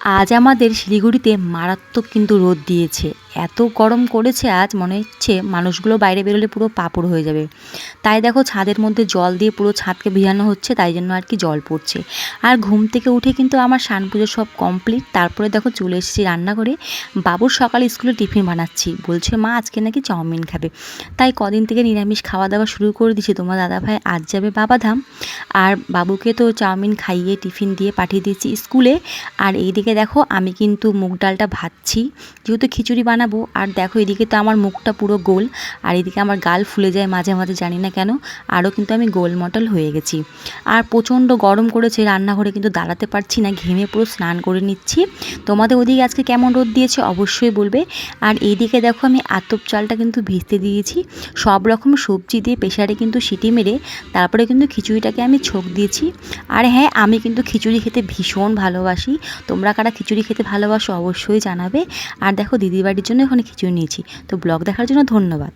আজ আমাদের শিলিগুড়িতে মারাত্মক কিন্তু রোদ দিয়েছে। এত গরম করেছে আজ মনে হচ্ছে মানুষগুলো বাইরে বেরোলে পুরো পাঁপড় হয়ে যাবে। তাই দেখো ছাদের মধ্যে জল দিয়ে পুরো ছাদকে ভিজানো হচ্ছে, তাই জন্য আর কি জল পড়ছে। আর ঘুম থেকে উঠে কিন্তু আমার স্নান পুজো সব কমপ্লিট। তারপরে দেখো চলে এসেছি রান্নাঘরে। বাবুর সকালে স্কুলে টিফিন বানাচ্ছি। বলছে মা আজকে নাকি চাউমিন খাবে। তাই কদিন থেকে নিরামিষ খাওয়া দাওয়া শুরু করে দিয়েছি। তোমার দাদাভাই আজ যাবে বাবাধাম। আর বাবুকে তো চাউমিন খাইয়ে টিফিন দিয়ে পাঠিয়ে দিয়েছি স্কুলে। আর এইদিকে দেখো আমি কিন্তু মুগ ডালটা ভাজছি, যেহেতু খিচুড়ি বানাবো। আর দেখো এদিকে তো আমার মুখটা পুরো গোল, আর এদিকে আমার গাল ফুলে যায় মাঝে মাঝে, জানি না কেন। আরও কিন্তু আমি গোল মটল হয়ে গেছি। আর প্রচণ্ড গরম করেছে, রান্নাঘরে কিন্তু দাঁড়াতে পারছি না, ঘেমে পুরো স্নান করে নিচ্ছি। তোমাদের ওদিকে আজকে কেমন রোদ দিয়েছে অবশ্যই বলবে। আর এইদিকে দেখো আমি আতপ চালটা কিন্তু ভিজতে দিয়েছি। সব রকম সবজি দিয়ে প্রেসারে কিন্তু সিটি মেরে তারপরে কিন্তু খিচুড়িটাকে আমি ছোঁক দিয়েছি। আর হ্যাঁ, আমি কিন্তু খিচুড়ি খেতে ভীষণ ভালোবাসি। তোমরা কারা খিচুড়ি খেতে ভালোবাসো অবশ্যই জানাবে। আর দেখো দিদির বাড়ির জন্য ওখানে খিচুড়ি নিয়েছি। তো ব্লগ দেখার জন্য ধন্যবাদ।